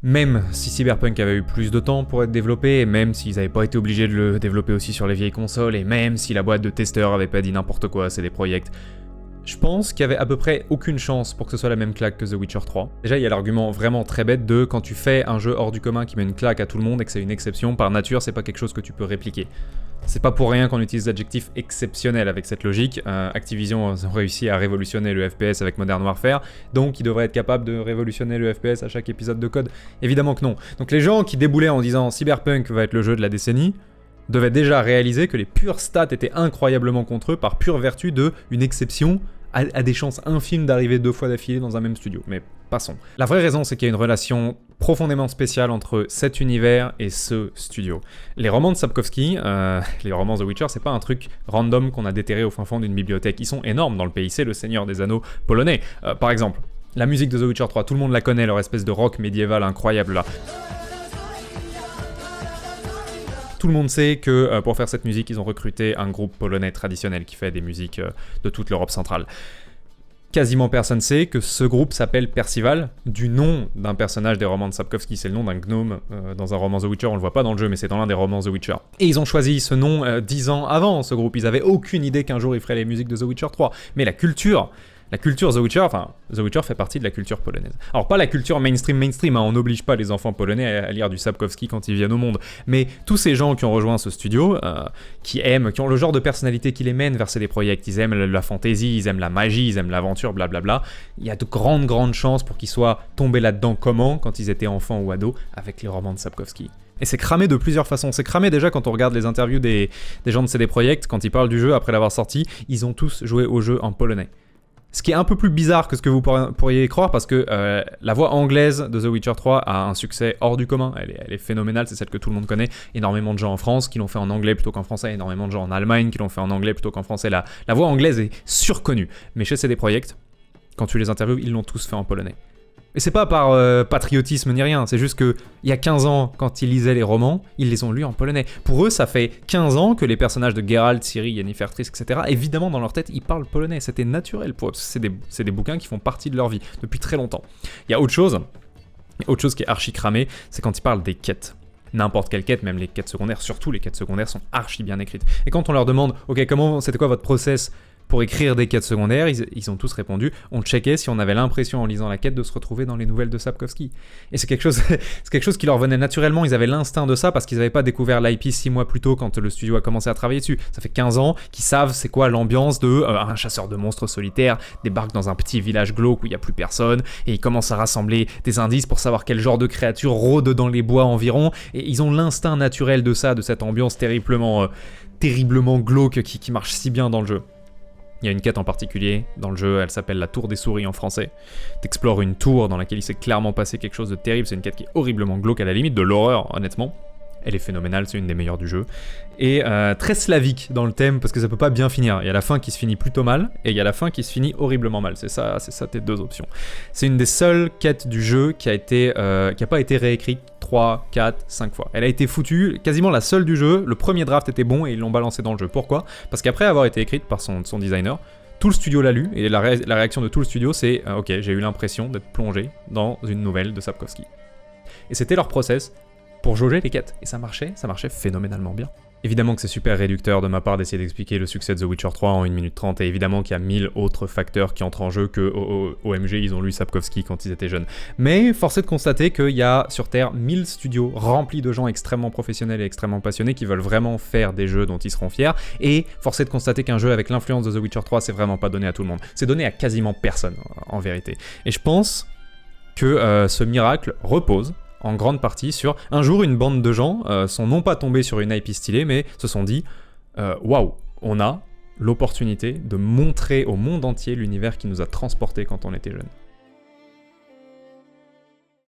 Même si Cyberpunk avait eu plus de temps pour être développé, et même s'ils n'avaient pas été obligés de le développer aussi sur les vieilles consoles, et même si la boîte de testeurs avait pas dit n'importe quoi, c'est des projets, je pense qu'il y avait à peu près aucune chance pour que ce soit la même claque que The Witcher 3. Déjà, il y a l'argument vraiment très bête de quand tu fais un jeu hors du commun qui met une claque à tout le monde et que c'est une exception, par nature, c'est pas quelque chose que tu peux répliquer. C'est pas pour rien qu'on utilise l'adjectif exceptionnel avec cette logique. Activision a réussi à révolutionner le FPS avec Modern Warfare, donc ils devraient être capables de révolutionner le FPS à chaque épisode de code. Évidemment que non. Donc les gens qui déboulaient en disant Cyberpunk va être le jeu de la décennie, devaient déjà réaliser que les pures stats étaient incroyablement contre eux par pure vertu de une exception à des chances infimes d'arriver 2 fois d'affilée dans un même studio. Mais passons. La vraie raison, c'est qu'il y a une relation profondément spéciale entre cet univers et ce studio. Les romans de Sapkowski, les romans The Witcher, c'est pas un truc random qu'on a déterré au fin fond d'une bibliothèque. Ils sont énormes dans le pays, c'est le Seigneur des Anneaux polonais. Par exemple, la musique de The Witcher 3, tout le monde la connaît, leur espèce de rock médiéval incroyable là. Tout le monde sait que pour faire cette musique, ils ont recruté un groupe polonais traditionnel qui fait des musiques de toute l'Europe centrale. Quasiment personne sait que ce groupe s'appelle Percival, du nom d'un personnage des romans de Sapkowski, c'est le nom d'un gnome dans un roman The Witcher, on le voit pas dans le jeu, mais c'est dans l'un des romans The Witcher. Et ils ont choisi ce nom 10 ans avant, ce groupe, ils avaient aucune idée qu'un jour ils feraient les musiques de The Witcher 3. Mais la culture The Witcher, enfin, The Witcher fait partie de la culture polonaise. Alors pas la culture mainstream, hein, on n'oblige pas les enfants polonais à lire du Sapkowski quand ils viennent au monde, mais tous ces gens qui ont rejoint ce studio, qui ont le genre de personnalité qui les mène vers ces projets, ils aiment la fantasy, ils aiment la magie, ils aiment l'aventure, blablabla, il y a de grandes chances pour qu'ils soient tombés là-dedans quand ils étaient enfants ou ados, avec les romans de Sapkowski. Et c'est cramé de plusieurs façons. C'est cramé déjà quand on regarde les interviews des gens de CD Projekt, quand ils parlent du jeu après l'avoir sorti, ils ont tous joué au jeu en polonais. Ce qui est un peu plus bizarre que ce que vous pourriez croire, parce que la voix anglaise de The Witcher 3 a un succès hors du commun, elle est phénoménale, c'est celle que tout le monde connaît, énormément de gens en France qui l'ont fait en anglais plutôt qu'en français, énormément de gens en Allemagne qui l'ont fait en anglais plutôt qu'en français, la voix anglaise est surconnue, mais chez CD Projekt, quand tu les interviews, ils l'ont tous fait en polonais. Et c'est pas par patriotisme ni rien, c'est juste que il y a 15 ans, quand ils lisaient les romans, ils les ont lus en polonais. Pour eux, ça fait 15 ans que les personnages de Geralt, Ciri, Yennefer, Triss, etc., évidemment dans leur tête, ils parlent polonais. C'était naturel pour eux, c'est des bouquins qui font partie de leur vie depuis très longtemps. Il y a autre chose qui est archi cramé, c'est quand ils parlent des quêtes. N'importe quelle quête, même les quêtes secondaires, surtout les quêtes secondaires sont archi bien écrites. Et quand on leur demande, ok, c'était quoi votre process pour écrire des quêtes secondaires, ils ont tous répondu, on checkait si on avait l'impression en lisant la quête de se retrouver dans les nouvelles de Sapkowski. Et c'est quelque chose qui leur venait naturellement, ils avaient l'instinct de ça parce qu'ils n'avaient pas découvert l'IP 6 mois plus tôt quand le studio a commencé à travailler dessus. Ça fait 15 ans qu'ils savent c'est quoi l'ambiance de un chasseur de monstres solitaire débarque dans un petit village glauque où il n'y a plus personne et il commence à rassembler des indices pour savoir quel genre de créature rôde dans les bois environ, et ils ont l'instinct naturel de ça, de cette ambiance terriblement glauque qui marche si bien dans le jeu. Il y a une quête en particulier dans le jeu, elle s'appelle la Tour des Souris en français. T'explores une tour dans laquelle il s'est clairement passé quelque chose de terrible, c'est une quête qui est horriblement glauque, à la limite de l'horreur, honnêtement. Elle est phénoménale, c'est une des meilleures du jeu. Et très slavique dans le thème, parce que ça peut pas bien finir. Il y a la fin qui se finit plutôt mal, et il y a la fin qui se finit horriblement mal. C'est ça tes deux options. C'est une des seules quêtes du jeu qui a pas été réécrite 3, 4, 5 fois. Elle a été foutue, quasiment la seule du jeu. Le premier draft était bon et ils l'ont balancé dans le jeu. Pourquoi ? Parce qu'après avoir été écrite par son designer, tout le studio l'a lu, et la réaction de tout le studio c'est ok, j'ai eu l'impression d'être plongé dans une nouvelle de Sapkowski. Et c'était leur process pour jauger les quêtes. Et ça marchait phénoménalement bien. Évidemment que c'est super réducteur de ma part d'essayer d'expliquer le succès de The Witcher 3 en 1 minute 30, et évidemment qu'il y a 1000 autres facteurs qui entrent en jeu que OMG ils ont lu Sapkowski quand ils étaient jeunes. Mais force est de constater qu'il y a sur Terre 1000 studios remplis de gens extrêmement professionnels et extrêmement passionnés qui veulent vraiment faire des jeux dont ils seront fiers, et force est de constater qu'un jeu avec l'influence de The Witcher 3 c'est vraiment pas donné à tout le monde. C'est donné à quasiment personne en vérité. Et je pense que ce miracle repose en grande partie sur un jour une bande de gens sont non pas tombés sur une IP stylée, mais se sont dit waouh, on a l'opportunité de montrer au monde entier l'univers qui nous a transportés quand on était jeunes.